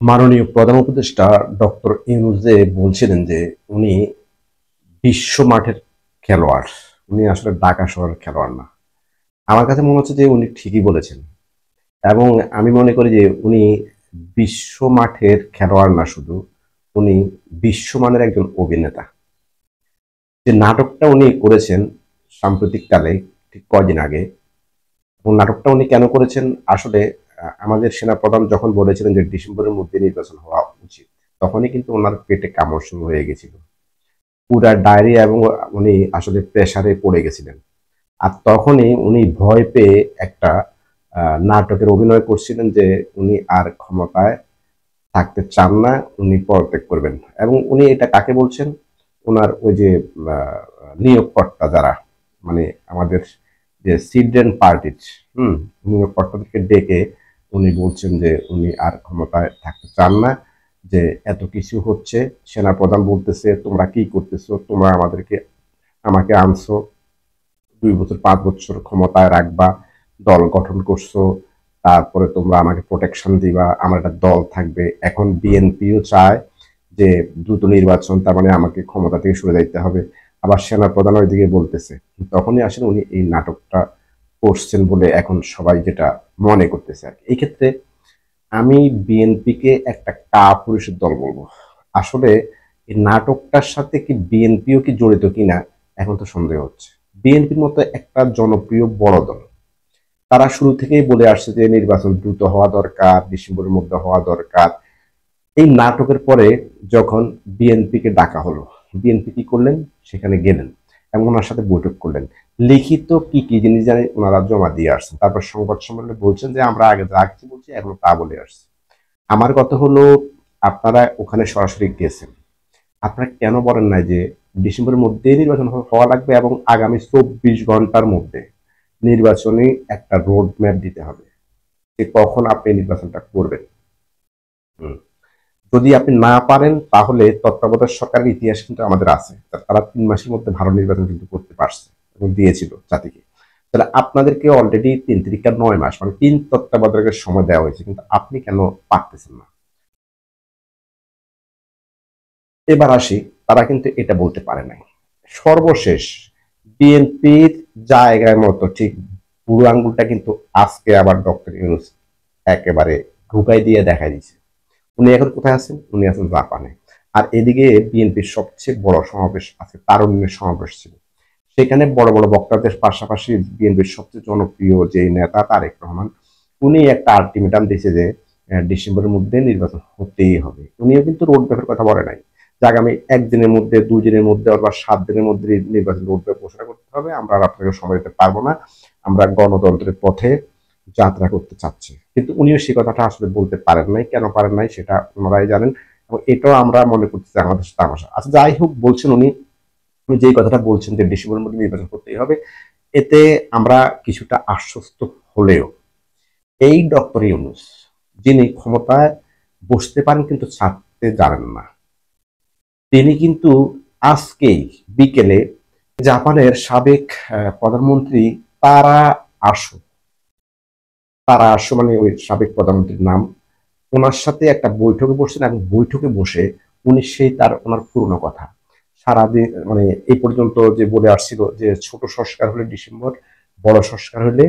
মাননীয় প্রধান উপদেষ্টা ডক্টর ইউনূস যে বলছিলেন যে উনি বিশ্ব মাঠের খেলোয়াড়, উনি আসলে ঢাকা শহরের খেলোয়াড় না। আমার কাছে মনে হচ্ছে যে উনি ঠিকই বলেছেন, এবং আমি মনে করি যে উনি বিশ্ব মাঠের খেলোয়াড় না, শুধু উনি বিশ্বমানের একজন অভিনেতা। যে নাটকটা উনি করেছেন সাম্প্রতিককালে, ঠিক কয়দিন আগে, এবং নাটকটা উনি কেন করেছেন আসলে, আমাদের সেনাপ্রধান যখন বলেছিলেন যে ডিসেম্বরের মধ্যে নির্বাচন হওয়া উচিত, তখনই কিন্তু ওনার পেটে কামড় শুরু হয়ে গেছিল, পুরা ডায়রিয়া, এবং উনি আসলে প্রেসারে পড়ে গেছিলেন। আর তখনই উনি ভয় পেয়ে একটা নাটকের অভিনয় করছিলেন যে উনি আর ক্ষমতায় থাকতে চান না, উনি পদত্যাগ করবেন। এবং উনি এটা কাকে বলছেন? ওনার ওই যে আহ, নিয়োগকর্তা যারা, মানে আমাদের যে সিডেন পার্টির নিয়োগকর্তাদেরকে ডেকে উনি বলছেন যে উনি আর ক্ষমতায় থাকতে চান না, যে এত কিছু হচ্ছে, সেনাপ্রধান বলতেছে তোমরা কি করতেছো, তোমরা আমাকে আনছো, 2 বছর 5 বছর ক্ষমতায় রাখবা, দল গঠন করছো, তারপরে তোমরা আমাকে প্রোটেকশন দিবা, আমার একটা দল থাকবে। এখন বিএনপিও চায় যে দ্রুত নির্বাচন, তার মানে আমাকে ক্ষমতা থেকে সরে যাইতে হবে। আবার সেনাপ্রধান ওইদিকে বলতেছে। তখনই আসলে উনি এই নাটকটা করছেন বলে এখন সবাই যেটা মনে করতেছে আর কি। এই ক্ষেত্রে আমি বিএনপিকে একটা কাপুরুষের দল বলবো। আসলে এই নাটকটার সাথে কি বিএনপিও কি জড়িত কিনা এখন তো সন্দেহ হচ্ছে। বিএনপির মতো একটা জনপ্রিয় বড় দল, তারা শুরু থেকেই বলে আসছে যে নির্বাচন দ্রুত হওয়া দরকার, ডিসেম্বরের মধ্যে হওয়া দরকার। এই নাটকের পরে যখন বিএনপিকে ডাকা হলো, বিএনপি কি করলেন? সেখানে গেলেন এবং ওনার সাথে বৈঠক করলেন। লিখিত কি কি জিনিস জানি ওনারা জমা দিয়ে আসছেন, তারপর সংবাদ সম্মেলনে বলছেন যে আমরা আগে যা কিছু বলছি এখনো তা বলে আসছি। আমার কথা হলো, আপনারা ওখানে সরাসরি গেছেন, আপনারা কেন বলেন নাই যে ডিসেম্বরের মধ্যে নির্বাচন হওয়া লাগবে এবং আগামী 24 ঘন্টার মধ্যে নির্বাচনে একটা রোড ম্যাপ দিতে হবে যে কখন আপনি নির্বাচনটা করবেন। হুম। যদি আপনি না পারেন তাহলে তত্ত্বাবধায়ক সরকারের ইতিহাস কিন্তু আমাদের আছে, তারা 3 মাসের মধ্যে ভালো নির্বাচন কিন্তু করতে পারছে এবং দিয়েছিল জাতিকে। তাহলে আপনাদেরকে অলরেডি 3 থেকে 9 মাস, মানে 3 তত্ত্বাবধায়কের সময় দেওয়া হয়েছে, কিন্তু আপনি কেন পারতেছেন না? এবার আসি, তারা কিন্তু এটা বলতে পারে নাই। সর্বশেষ বিএনপির জায়গায় মতো ঠিক বুড়ো আঙ্গুলটা কিন্তু আজকে আবার ডক্টর ইউনূস একেবারে ঢুকাই দিয়ে দেখাই দিচ্ছে। উনি এখন কোথায় আছেন? উনি আছেন জাপানে। আর এদিকে বিএনপির সবচেয়ে বড় সমাবেশ আছে, তারুণ্যের সমাবেশ ছিল। সেখানে বড় বড় বক্তাদের পাশাপাশি বিএনপির সবচেয়ে জনপ্রিয় যে নেতা তারেক রহমান, উনি একটা আলটিমেটাম দিয়েছে যে ডিসেম্বরের মধ্যে নির্বাচন হতেই হবে। উনিও কিন্তু রোড ম্যাপের কথা বলে নাই যে আগামী 1 দিনের মধ্যে, 2 দিনের মধ্যে, অথবা 7 দিনের মধ্যে নির্বাচন রোড ম্যাপ ঘোষণা করতে হবে, আমরা আর আপনাকে সময় দিতে পারবো না, আমরা গণতন্ত্রের পথে যাত্রা করতে চাচ্ছি। কিন্তু উনিও সে কথাটা আসলে বলতে পারেন নাই। কেন পারেন নাই সেটা ওনারাই জানেন, এবং এটাও আমরা মনে করছি যে আমাদের তামাশা। আচ্ছা, যাই হোক, বলছেন উনি, যেই কথাটা বলছেন যে ডিসেম্বরের মধ্যে নির্বাচন করতেই হবে, এতে আমরা কিছুটা আশ্বস্ত হলেও এই ডক্টর ইউনূস, যিনি ক্ষমতায় বসতে পারেন কিন্তু ছাড়তে জানেন না, তিনি কিন্তু আজকেই বিকেলে জাপানের সাবেক প্রধানমন্ত্রী তারা আসো, মানে ওই সাবেক প্রধানমন্ত্রীর নাম, ওনার সাথে একটা বৈঠকে বসছেন, এবং বৈঠকে বসে উনি সেই ওনার পুরনো কথা সারাদিন, মানে এই পর্যন্ত যে বলে আসছিল যে ছোট সংস্কার হলে ডিসেম্বর, বড় সংস্কার হলে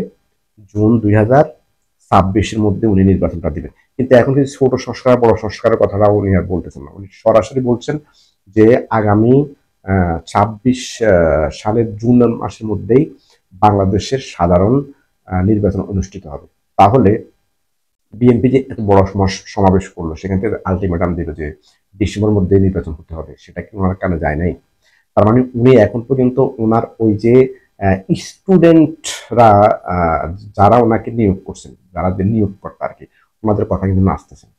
জুন 2026-এর মধ্যে উনি নির্বাচনটা দিবেন। কিন্তু এখন কিন্তু ছোট সংস্কার বড় সংস্কারের কথাটা উনি আর বলতেছেন না, উনি সরাসরি বলছেন যে আগামী 26 সালের জুন মাসের মধ্যেই বাংলাদেশের সাধারণ নির্বাচন অনুষ্ঠিত হবে। তাহলে বিএনপি যে এত বড় সমাবেশ করলো, সেখান থেকে আলটিমেটাম দিল যে ডিসেম্বরের মধ্যে নির্বাচন হতে হবে, সেটা কি ওনার কানে যায় নাই? তার মানে উনি এখন পর্যন্ত ওনার ওই যে স্টুডেন্টরা, যারা ওনাকে নিয়োগ করছেন, যারা যে নিয়োগকর্তা আর কি, ওনাদের কথা কিন্তু নাচতেছেন।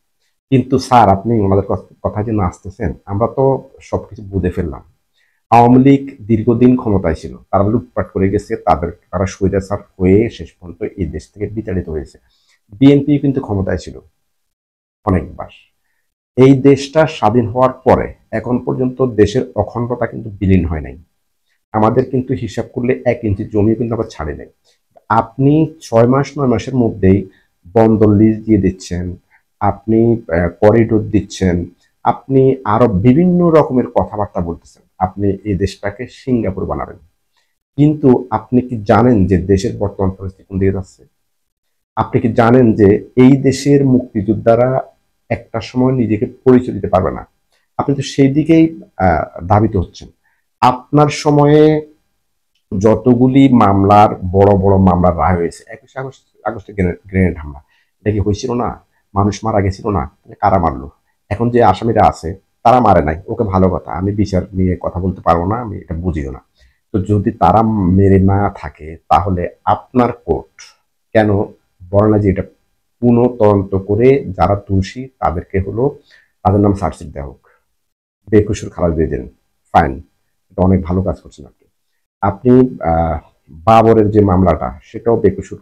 কিন্তু স্যার, আপনি ওনাদের কথা যে নাচতেছেন, আমরা তো সবকিছু বুঝে ফেললাম। আওয়ামী লীগ দীর্ঘদিন ক্ষমতায় ছিল, তারা লুটপাট করে গেছে, তারা স্বৈরাচার হয়ে শেষ পর্যন্ত এই দেশ থেকে বিতাড়িত হয়েছে। বিএনপি কিন্তু ক্ষমতায় ছিল অনেকবার। এই দেশটা স্বাধীন হওয়ার পরে এখন পর্যন্ত দেশের অখণ্ডতা কিন্তু বিলীন হয় নাই। আমাদের কিন্তু হিসাব করলে 1 ইঞ্চি জমি কিন্তু আবার ছাড়ে নাই। আপনি 6 মাস 9 মাসের মধ্যেই বন্দর লিজ দিয়ে দিচ্ছেন, আপনি করিডোর দিচ্ছেন, আপনি আরো বিভিন্ন রকমের কথাবার্তা বলতেছেন, আপনি এই দেশটাকে সিঙ্গাপুর বানাবেন। কিন্তু আপনি কি জানেন যে দেশের বর্তমান পরিস্থিতি কোন দিকে যাচ্ছে? আপনি কি জানেন যে এই দেশের মুক্তিযোদ্ধারা একটা সময় নিজেকে পরিচয় দিতে পারবে না? আপনি তো সেই দিকেই ধাবিত হচ্ছেন। আপনার সময়ে যতগুলি মামলার বড় বড় মামলার রায় হয়েছে, 21 আগস্টে গ্রেনেড হামলা, এটা কি হয়েছিল না? মানুষ মারা গেছিল না? কারা মারলো? এখন যে আসামিরা আছে তারা মারে নাই, ওকে ভালো কথা, আমি বিচার নিয়ে কথা বলতে পারবো না, আমি এটা বুঝিও না। তো যদি তারা মেরে না থাকে তাহলে আপনার কোর্ট কেন বলে না যে এটা পুনঃ তদন্ত করে যারা দোষী তাদেরকে হলো তাদের নাম সার্চশিট দেওয়া হোক, বেকসুর খালাস দিয়ে দেন, ফাইন, এটা অনেক ভালো কাজ করছেন আপনি। আপনি আহ, বাবরের যে মামলাটা সেটাও বেকসুর,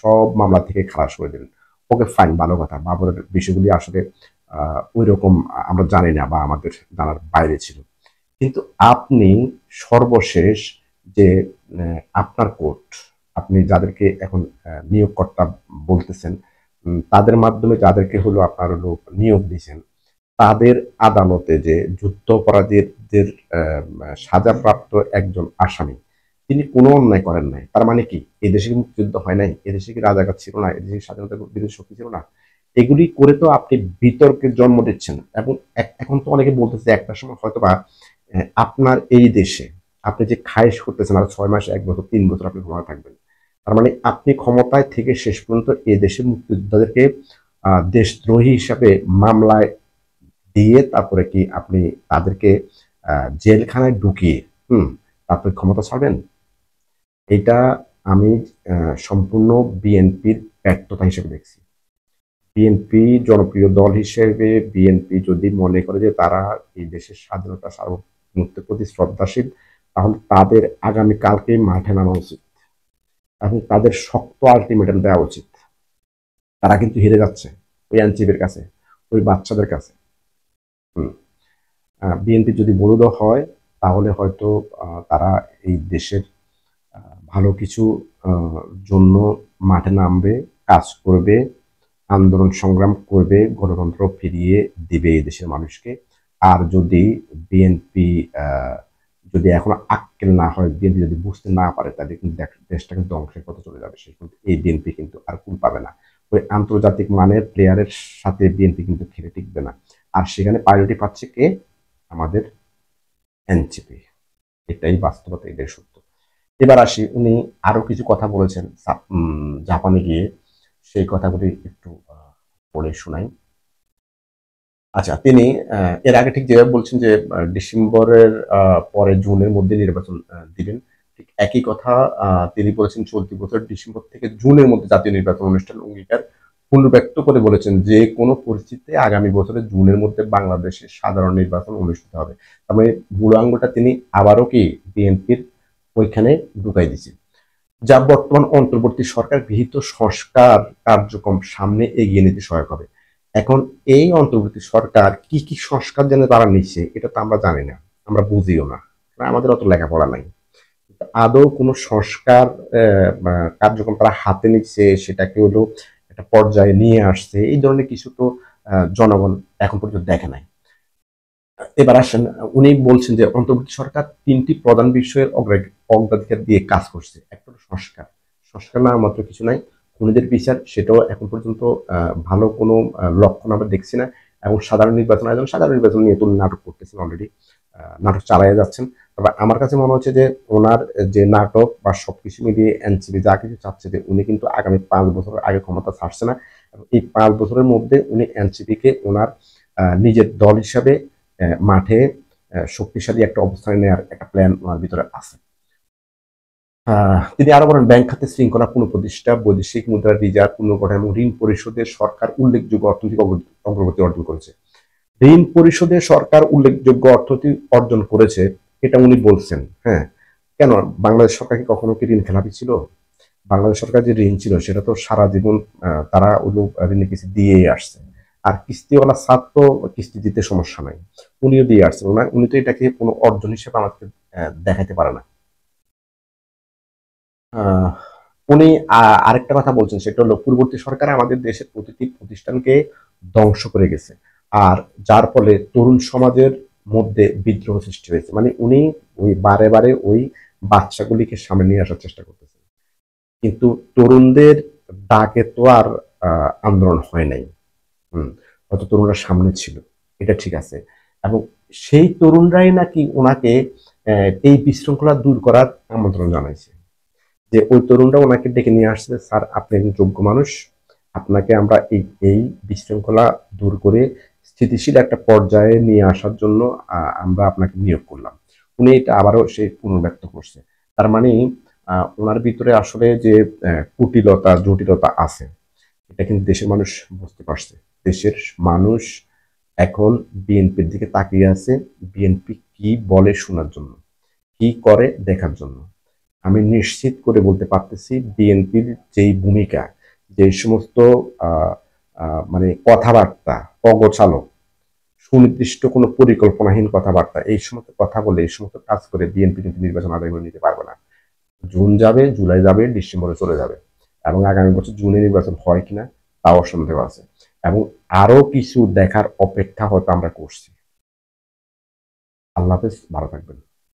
সব মামলা থেকে খালাস করে দিলেন, ওকে ফাইন, ভালো কথা। বাবরের বিষয়গুলি আসলে ওই রকম আমরা জানি না বা আমাদের জানার বাইরে ছিল। কিন্তু আপনি সর্বশেষ যে আপনার কোর্ট, আপনি যাদেরকে এখন নিয়োগকর্তা বলতেছেন, তাদের মাধ্যমে যাদেরকে হলো আপনার হলো নিয়োগ দিয়েছেন, তাদের আদালতে যে যুদ্ধাপরাধীদের সাজাপ্রাপ্ত একজন আসামি, তিনি কোনো অন্যায় করেন নাই। তার মানে কি এদেশে কি মুক্তিযুদ্ধ হয় নাই? এদেশে কি রাজাকার ছিল না? এদেশে স্বাধীনতা বিরোধী শক্তি ছিল না? এগুলি করে তো আপনি বিতর্কের জন্ম দিচ্ছেন। এবং এখন তো অনেকে বলতেছে একটা সময় হয়তো বা আপনার এই দেশে আপনি যে খায়েশ করতেছেন আর 6 মাস, 1 বছর, 3 বছর আপনি ক্ষমতা থাকবেন। তার মানে আপনি ক্ষমতায় থেকে শেষ পর্যন্ত এই দেশের মুক্তিযোদ্ধাদেরকে দেশদ্রোহী হিসাবে মামলায় দিয়ে তারপরে কি আপনি তাদেরকে জেলখানায় ঢুকিয়ে তারপরে ক্ষমতা ছাড়বেন? এটা আমি সম্পূর্ণ বিএনপির ব্যর্থতা হিসেবে দেখছি। বিএনপি জনপ্রিয় দল হিসেবে বিএনপি যদি মনে করে যে তারা এই দেশের স্বাধীনতা সার্বভৌমত্বের প্রতি শ্রদ্ধাশীল, তাহলে তাদের আগামী কালকেই মাঠে নামা উচিত এবং তাদের শক্ত আলটিমেটাম দেওয়া উচিত। তারা কিন্তু হেরে যাচ্ছে ওই এনসিপির কাছে, ওই বাচ্চাদের কাছে। বিএনপি যদি বলুদ হয় তাহলে হয়তো তারা এই দেশের ভালো কিছু জন্য মাঠে নামবে, কাজ করবে, আন্দোলন সংগ্রাম করবে, গণতন্ত্র ফিরিয়ে দিবে এই দেশের মানুষকে। আর যদি বিএনপি যদি এখনো আক্কেল না হয়, বিএনপি যদি বুঝতে না পারে, তাহলে কিন্তু দেশটা কিন্তু ধ্বংসের পথে চলে যাবে। সে কিন্তু এই বিএনপি কিন্তু আর কুল পাবে না। ওই আন্তর্জাতিক মানের প্লেয়ারের সাথে বিএনপি কিন্তু খেলে টিকবে না। আর সেখানে প্রায়োরিটি পাচ্ছে কে? আমাদের এনসিপি। এটাই বাস্তবতা, এটাই সত্য। এবার আসি, উনি আরো কিছু কথা বলেছেন জাপানে গিয়ে, সেই কথাগুলি একটু পড়ে শোনাই। আচ্ছা, তিনি এর আগে ঠিক যেভাবে বলছেন যে ডিসেম্বরের পরে জুনের মধ্যে নির্বাচন দিবেন, ঠিক একই কথা তিনি বলেছেন চলতি বছর ডিসেম্বর থেকে জুনের মধ্যে জাতীয় নির্বাচন অনুষ্ঠান অঙ্গীকার পুনর্ব্যক্ত করে বলেছেন যে কোনো পরিস্থিতিতে আগামী বছরের জুনের মধ্যে বাংলাদেশে সাধারণ নির্বাচন অনুষ্ঠিত হবে। তার মানে বুড়ো আঙ্গুলটা তিনি আবারও কি বিএনপির ওইখানে ঢুকাই দিচ্ছেন, যা বর্তমান অন্তর্বর্তী সরকার গৃহীত সংস্কার কার্যক্রম সামনে এগিয়ে নিতে সহায়ক হবে। এখন এই অন্তর্বর্তী সরকার কি কি সংস্কার যেন তারা নিচ্ছে এটা তো আমরা জানি না, আমরা বুঝিও না, আমাদের অত লেখাপড়া নাই। আদৌ কোনো সংস্কার কার্যক্রম তারা হাতে নিচ্ছে, সেটাকে হলো একটা পর্যায়ে নিয়ে আসছে, এই ধরনের কিছু তো জনগণ এখন পর্যন্ত দেখে নাই। এবার আসেন, উনি বলছেন যে অন্তর্বর্তী সরকার 3টি প্রধান বিষয়ের অগ্রাধিকার দিয়ে কাজ করছে। একটা হলো সংস্কার, সংস্কার না মাত্র কিছু নাই, খুনিদের বিচার, সেটাও এখন পর্যন্ত ভালো কোনো লক্ষণ আমরা দেখছি না। এবং সাধারণ নির্বাচন আয়োজন, সাধারণ নির্বাচন নিয়ে তো নাটক করতেছেন অলরেডি, নাটক চালাইয়া যাচ্ছেন। তবে আমার কাছে মনে হচ্ছে যে ওনার যে নাটক বা সবকিছু মিলিয়ে এনসিপি যা কিছু চাচ্ছে, যে উনি কিন্তু আগামী 5 বছর আগে ক্ষমতা ছাড়ছে না, এবং এই 5 বছরের মধ্যে উনি এনসিপিকে ওনার নিজের দল হিসাবে মাঠে শক্তিশালী একটা অবস্থানে নেওয়ার একটা প্ল্যান ওনার ভিতরে আছে। তিনি আরো বলেন, ব্যাংক খাতে শৃঙ্খলা পুনঃপ্রতিষ্ঠা, বৈদেশিক মুদ্রার রিজার্ভ পুনর্গঠন এবং ঋণ পরিশোধে সরকার উল্লেখযোগ্য অর্থনৈতিক অগ্রগতি অর্জন করেছে। ঋণ পরিশোধে সরকার উল্লেখযোগ্য অর্থনৈতিক অর্জন করেছে, এটা উনি বলছেন। হ্যাঁ, কেন বাংলাদেশ সরকার কি কখনো কি ঋণ খেলাপি ছিল? বাংলাদেশ সরকার যে ঋণ ছিল সেটা তো সারা জীবন তারা ওগুলো ঋণের কিস্তি দিয়েই আসছে। আর কিস্তিওয়ালা ছাত্র তো কিস্তি দিতে সমস্যা নাই, উনিও দিয়ে আসছেন। উনি তো এটাকে কোনো অর্জন হিসেবে আমাদের দেখাতে পারে না। উনি আরেকটা কথা বলছেন, সেটা হলো পূর্ববর্তী সরকার আমাদের দেশের প্রতিটি প্রতিষ্ঠানকে ধ্বংস করে গেছে, আর যার ফলে তরুণ সমাজের মধ্যে বিদ্রোহ সৃষ্টি হয়েছে। মানে উনি ওই বারে বারে ওই বাচ্চাগুলিকে সামনে নিয়ে আসার চেষ্টা করতেছেন, কিন্তু তরুণদের ডাকে তো আর আন্দোলন হয় নাই। হয়তো তরুণরা সামনে ছিল, এটা ঠিক আছে, এবং সেই তরুণরাই নাকি ওনাকে এই বিশৃঙ্খলা দূর করার আমন্ত্রণ জানাইছে। যে ওই তরুণরা ওনাকে ডেকে নিয়ে আসছে, স্যার আপনি একজন যোগ্য মানুষ, আপনাকে আমরা এই এই বিশৃঙ্খলা দূর করে স্থিতিশীল একটা পর্যায়ে নিয়ে আসার জন্য আমরা আপনাকে নিয়োগ করলাম। উনি এটা আবারও সেই পুনর্ব্যক্ত করছে। তার মানে ওনার ভিতরে আসলে যে কুটিলতা জটিলতা আছে, এটা কিন্তু দেশের মানুষ বুঝতে পারছে। দেশের মানুষ এখন বিএনপির দিকে তাকিয়ে আছে, বিএনপি কি বলে শোনার জন্য, কি করে দেখার জন্য। আমি নিশ্চিত করে বলতে পারতেছি, বিএনপির যেই ভূমিকা, যে সমস্ত মানে কথাবার্তা অগোছালো, সুনির্দিষ্ট কোনো পরিকল্পনাহীন কথাবার্তা, এই সমস্ত কথা বলে এই সমস্ত কাজ করে বিএনপি কিন্তু নির্বাচন আদায় করে নিতে পারবে না। জুন যাবে, জুলাই যাবে, ডিসেম্বরে চলে যাবে, এবং আগামী বছর জুনে নির্বাচন হয় কিনা তাও সন্দেহ আছে, এবং আরো কিছু দেখার অপেক্ষা হয়তো আমরা করছি। আল্লাহ হাফেজ, ভালো থাকবেন।